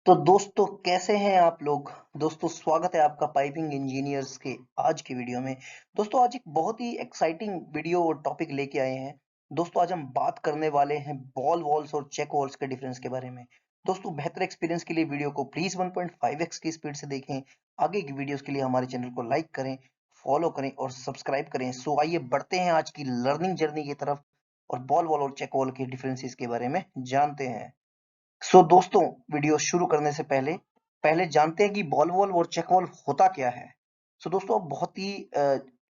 तो दोस्तों कैसे हैं आप लोग। दोस्तों स्वागत है आपका पाइपिंग इंजीनियर्स के आज की वीडियो में। दोस्तों आज एक बहुत ही एक्साइटिंग वीडियो और टॉपिक लेके आए हैं। दोस्तों आज हम बात करने वाले हैं बॉल वॉल्स और चेक वॉल्स के डिफरेंस के बारे में। दोस्तों बेहतर एक्सपीरियंस के लिए वीडियो को प्लीज 1.5x की स्पीड से देखें। आगे की वीडियोस के लिए हमारे चैनल को लाइक करें, फॉलो करें और सब्सक्राइब करें। सो आइए बढ़ते हैं आज की लर्निंग जर्नी की तरफ और बॉल वॉल और चेक वॉल के डिफरेंसेस के बारे में जानते हैं। दोस्तों वीडियो शुरू करने से पहले पहले जानते हैं कि बॉल वॉल और चेक वॉल होता क्या है। दोस्तों बहुत ही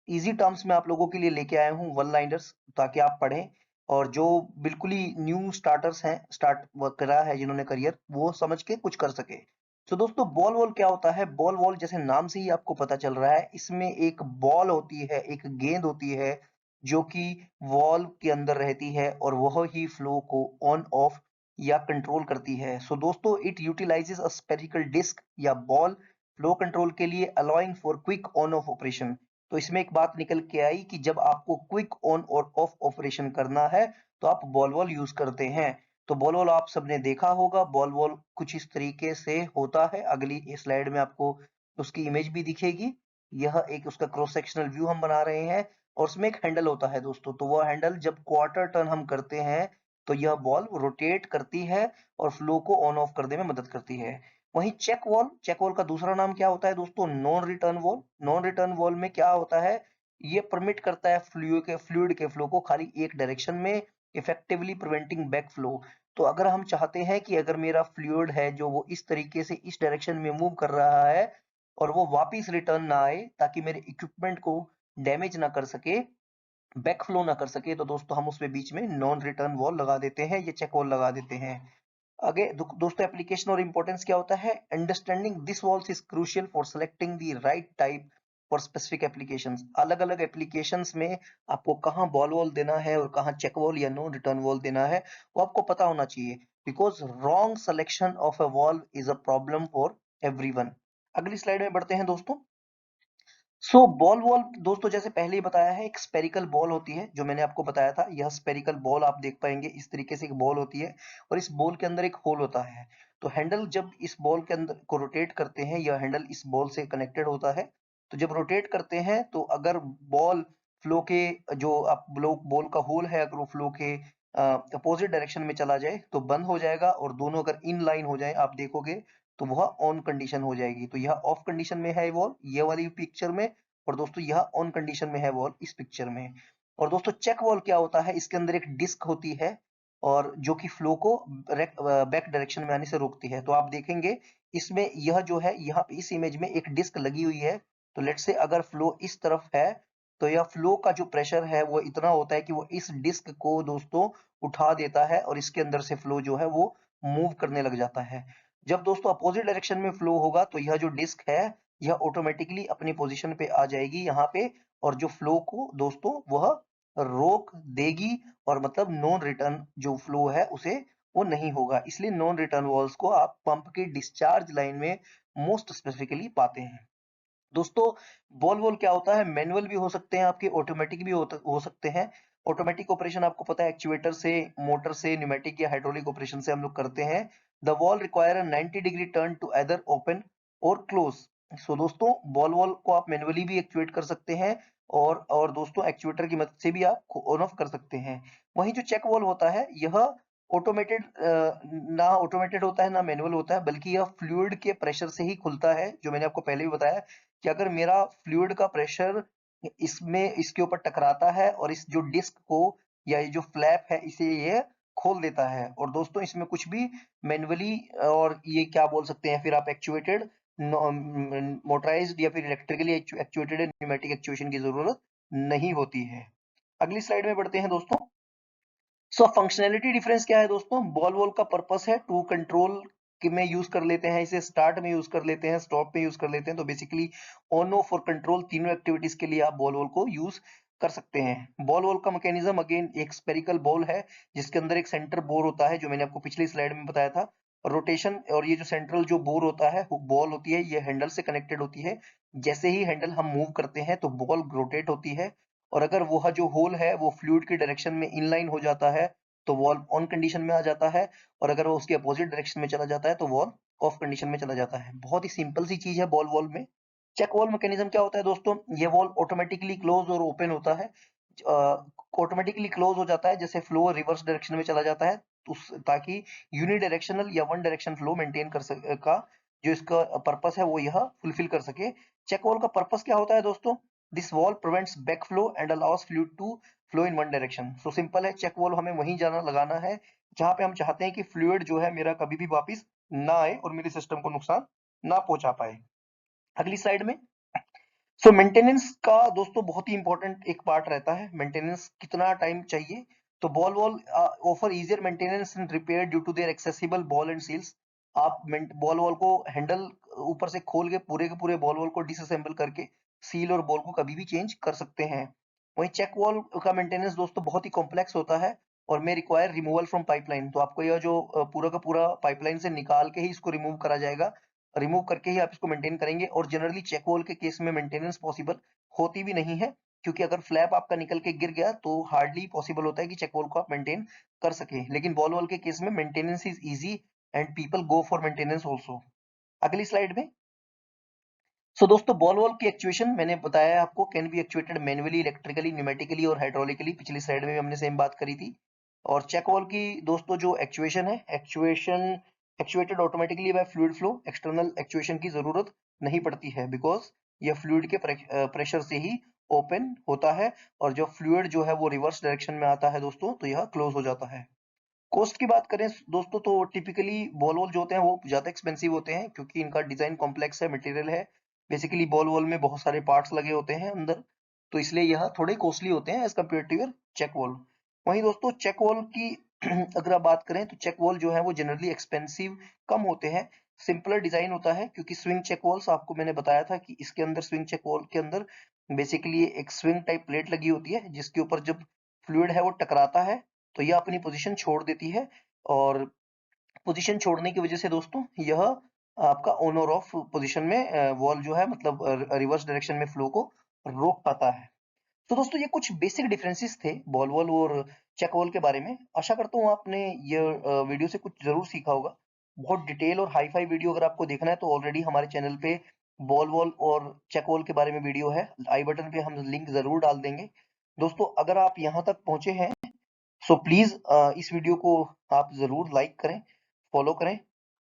इजी टर्म्स में आप लोगों के लिए लेके आया हूँ वन लाइनर्स, ताकि आप पढ़ें और जो बिल्कुल ही न्यू स्टार्टर्स हैं, स्टार्ट करा है जिन्होंने करियर, वो समझ के कुछ कर सके। दोस्तों बॉल वॉल क्या होता है। बॉल वॉल जैसे नाम से ही आपको पता चल रहा है, इसमें एक बॉल होती है, एक गेंद होती है जो कि वॉल के अंदर रहती है और वह ही फ्लो को ऑन ऑफ या कंट्रोल करती है। दोस्तों it utilises a spherical disc या बॉल फ्लो कंट्रोल के लिए, allowing for quick on off operation. तो इसमें एक बात निकल के आई कि जब आपको क्विक ऑन और ऑफ ऑपरेशन करना है तो आप बॉल वॉल यूज करते हैं। तो बॉल वॉल आप सबने देखा होगा, बॉल वॉल कुछ इस तरीके से होता है। अगली स्लाइड में आपको उसकी इमेज भी दिखेगी। यह एक उसका क्रॉस सेक्शनल व्यू हम बना रहे हैं और उसमें एक हैंडल होता है दोस्तों। तो वह हैंडल जब क्वार्टर टर्न हम करते हैं तो यह बॉल रोटेट करती है और फ्लो को ऑन ऑफ करने में मदद करती है। वहीं चेक वॉल का दूसरा नाम क्या होता है दोस्तों? Non return wall. Non return wall में क्या होता है, ये परमिट करता है फ्लूइड के फ्लो को खाली एक डायरेक्शन में, इफेक्टिवली प्रिवेंटिंग बैक फ्लो। तो अगर हम चाहते हैं कि अगर मेरा फ्लूइड है जो वो इस तरीके से इस डायरेक्शन में मूव कर रहा है और वो वापिस रिटर्न ना आए, ताकि मेरे इक्विपमेंट को डैमेज ना कर सके, बैक फ्लो ना कर सके, तो दोस्तों हम उसमें बीच में नॉन रिटर्न वॉल लगा देते हैं, ये चेक वॉल लगा देते हैं। आगे दोस्तों एप्लीकेशन और इंपॉर्टेंस क्या होता है। Understanding this walls is crucial for selecting the right type for specific applications. अलग अलग एप्लीकेशंस में आपको कहाँ बॉल वॉल देना है और कहाँ चेक वॉल या नॉन रिटर्न वॉल देना है, वो आपको पता होना चाहिए। Because wrong selection of a wall is a problem for everyone. अगली स्लाइड में बढ़ते हैं दोस्तों। बॉल वॉल दोस्तों जैसे पहले ही बताया है, एक स्पेरिकल बॉल होती है, जो मैंने आपको बताया था। यह स्पेरिकल बॉल आप देख पाएंगे इस तरीके से एक बॉल होती है और इस बॉल के अंदर एक होल होता है। तो हैंडल जब इस बॉल के अंदर को रोटेट करते हैं, यह हैंडल इस बॉल से कनेक्टेड होता है। तो जब रोटेट करते हैं तो अगर बॉल फ्लो के जो आप बॉल का होल है, अगर वो फ्लो के अपोजिट डायरेक्शन में चला जाए तो बंद हो जाएगा, और दोनों अगर इन लाइन हो जाए आप देखोगे तो वह ऑन कंडीशन हो जाएगी। तो यह ऑफ कंडीशन में है वॉल ये वाली पिक्चर में, और दोस्तों यह ऑन कंडीशन में है वॉल इस पिक्चर में। और दोस्तों चेक वॉल क्या होता है, इसके अंदर एक डिस्क होती है और जो कि फ्लो को बैक डायरेक्शन में आने से रोकती है। तो आप देखेंगे इसमें यह जो है, यहाँ पे इस इमेज में एक डिस्क लगी हुई है। तो लेट्स से अगर फ्लो इस तरफ है तो यह फ्लो का जो प्रेशर है वो इतना होता है कि वो इस डिस्क को दोस्तों उठा देता है और इसके अंदर से फ्लो जो है वो मूव करने लग जाता है। जब दोस्तों अपोजिट डायरेक्शन में फ्लो होगा तो यह जो डिस्क है यह ऑटोमेटिकली अपनी पोजीशन पे आ जाएगी यहाँ पे, और जो फ्लो को दोस्तों वह रोक देगी, और मतलब नॉन रिटर्न जो फ्लो है उसे वो नहीं होगा। इसलिए नॉन रिटर्न वॉल्स को आप पंप की डिस्चार्ज लाइन में मोस्ट स्पेसिफिकली पाते हैं। दोस्तों बॉल वॉल क्या होता है, मैनुअल भी हो सकते हैं आपके, ऑटोमेटिक भी हो सकते हैं। ऑटोमेटिक ऑपरेशन आपको पता है एक्चुएटर से, मोटर से, न्यूमेटिक या हाइड्रोलिक ऑपरेशन से हम लोग करते हैं। The valve require a 90 degree turn to either open और क्लोज। दोस्तों बॉल वॉल को आप मैनुअली भी एक्चुएट कर सकते हैं और दोस्तों एक्चुएटर की मदद से भी आप ऑन ऑफ कर सकते हैं। वहीं जो चेक वॉल होता है यह ऑटोमेटेड ना ऑटोमेटेड होता है ना मैनुअल होता है, बल्कि यह फ्लूइड के प्रेशर से ही खुलता है। जो मैंने आपको पहले भी बताया कि अगर मेरा फ्लूइड का प्रेशर इसमें इसके ऊपर टकराता है और इस जो डिस्क को या ये जो फ्लैप है इसे ये खोल देता है। और दोस्तों इसमें कुछ भी मैन्युअली और ये क्या बोल सकते हैं फिर आप एक्चुएटेड, मोटराइज्ड या फिर इलेक्ट्रिकली एक्चुएटेड न्यूमेटिक एक्चुएशन की जरूरत नहीं होती है। अगली स्लाइड में बढ़ते हैं दोस्तों। फंक्शनैलिटी डिफरेंस क्या है दोस्तों? बॉल वॉल का पर्पस है टू कंट्रोल में यूज कर लेते हैं, इसे स्टार्ट में यूज कर लेते हैं, स्टॉप में यूज कर लेते हैं। तो बेसिकली ऑन ऑफ और कंट्रोल तीनों एक्टिविटीज के लिए आप बॉल वॉल को यूज कर सकते हैं। बॉल वॉल का मैकेनिज्म अगेन एक स्पेरिकल बॉल है जिसके अंदर एक सेंटर बोर होता है, जो मैंने आपको पिछली स्लाइड में बताया था। रोटेशन और ये जो सेंट्रल जो बोर होता है बॉल होती है, ये हैंडल से कनेक्टेड होती है। जैसे ही हैंडल हम मूव करते हैं तो बॉल रोटेट होती है, और अगर वह जो होल है वो फ्लूइड की डायरेक्शन में इनलाइन हो जाता है तो वॉल्व ऑन कंडीशन में आ जाता है, और अगर वो उसके अपोजिट डायरेक्शन में चला जाता है तो वॉल्व ऑफ कंडीशन में चला जाता है। बहुत ही सिंपल सी चीज है बॉल वॉल्व में। चेक वॉल्व मैकेनिज्म क्या होता है दोस्तों, ये वॉल्व ऑटोमेटिकली क्लोज और ओपन होता है। ऑटोमेटिकली क्लोज हो जाता है जैसे फ्लो रिवर्स डायरेक्शन में चला जाता है, ताकि यूनिडायरेक्शनल या वन डायरेक्शन फ्लो मेंटेन कर सके का जो इसका पर्पस है वो यह फुलफिल कर सके। चेक वॉल्व का पर्पस क्या होता है दोस्तों, this valve prevents back flow and allows fluid to flow in one direction. So simple है, चेक वॉल्व हमें वहीं जाना लगाना है जहां पे हम चाहते हैं कि फ्लूइड जो है मेरा कभी भी वापस ना आए और मेरे सिस्टम को नुकसान ना पहुंचा पाए। अगली स्लाइड में, सो मेंटेनेंस का दोस्तों बहुत ही इंपॉर्टेंट एक पार्ट रहता है। मेंटेनेंस कितना टाइम चाहिए, तो ball valve offer easier maintenance and repair due to their accessible ball and seals. आप बॉल वॉल को हैंडल ऊपर से खोल के पूरे बॉल वॉल को डिसअसेंबल करके सील और बॉल को कभी भी चेंज कर सकते हैं। वहीं चेक वॉल का मेंटेनेंस दोस्तों बहुत ही कॉम्प्लेक्स होता है और may require removal from pipeline. तो आपको यह जो पूरा का पूरा पाइपलाइन से निकाल के ही इसको रिमूव करा जाएगा, रिमूव करके ही आप इसको मेंटेन करेंगे। और जनरली चेक होल के केस में मेंटेनेंस पॉसिबल होती भी नहीं है, क्योंकि अगर फ्लैप आपका निकल के गिर गया तो हार्डली पॉसिबल होता है कि चेक होल को आप मेंटेन कर सके। लेकिन बॉल वॉल के केस में maintenance is easy and people go for maintenance also. अगली स्लाइड में, सो दोस्तों बॉल वॉल की एक्चुएशन मैंने बताया है आपको, can be actuated manually, electrically, pneumatically और हाइड्रोलिकली। पिछली स्लाइड में भी हमने सेम बात करी थी। और चेक वॉल की दोस्तों जो एक्चुएशन है, actuated automatically bye fluid flow. External actuation की जरूरत नहीं पड़ती है, बिकॉज यह फ्लूइड के प्रेशर से ही ओपन होता है। और जब फ्लूइड जो है वो रिवर्स डायरेक्शन में आता है दोस्तों, तो यह क्लोज हो जाता है। कॉस्ट की बात करें दोस्तों, तो टिपिकली बॉल वॉल जो होते हैं वो ज्यादा एक्सपेंसिव होते हैं, क्योंकि इनका डिजाइन कॉम्प्लेक्स है, मटेरियल है। बेसिकली बॉल वॉल में बहुत सारे पार्ट्स लगे होते हैं अंदर, तो इसलिए यह थोड़े कॉस्टली होते हैं as compare to your check valve. वहीं दोस्तों चेक वॉल की अगर आप बात करें तो चेक वॉल जो है वो जनरली एक्सपेंसिव कम होते हैं, सिंपलर डिजाइन होता है। क्योंकि स्विंग चेक वॉल्स आपको मैंने बताया था कि इसके अंदर स्विंग चेक वॉल के अंदर बेसिकली एक स्विंग टाइप प्लेट लगी होती है, जिसके ऊपर जब फ्लूइड है वो टकराता है तो यह अपनी पोजीशन छोड़ देती है। और पोजीशन छोड़ने की वजह से दोस्तों यह आपका ऑन और ऑफ पोजीशन में वॉल जो है मतलब रिवर्स डायरेक्शन में फ्लो को रोक पाता है। तो दोस्तों ये कुछ बेसिक डिफरेंसेस थे बॉल वॉल और चेक वॉल के बारे में। आशा करता हूँ आपने ये वीडियो से कुछ जरूर सीखा होगा। बहुत डिटेल और हाई फाई वीडियो अगर आपको देखना है तो ऑलरेडी हमारे चैनल पे बॉल वॉल और चेक वॉल के बारे में वीडियो है, आई बटन पे हम लिंक जरूर डाल देंगे। दोस्तों अगर आप यहाँ तक पहुंचे हैं सो प्लीज इस वीडियो को आप जरूर लाइक करें, फॉलो करें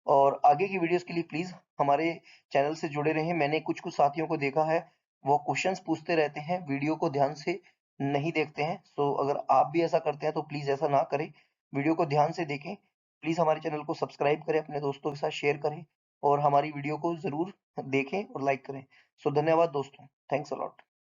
और आगे की वीडियोस के लिए प्लीज हमारे चैनल से जुड़े रहें। मैंने कुछ कुछ साथियों को देखा है वो क्वेश्चंस पूछते रहते हैं, वीडियो को ध्यान से नहीं देखते हैं। सो अगर आप भी ऐसा करते हैं तो प्लीज ऐसा ना करें, वीडियो को ध्यान से देखें। प्लीज हमारे चैनल को सब्सक्राइब करें, अपने दोस्तों के साथ शेयर करें और हमारी वीडियो को जरूर देखें और लाइक करें। सो धन्यवाद दोस्तों, थैंक्स अ लॉट।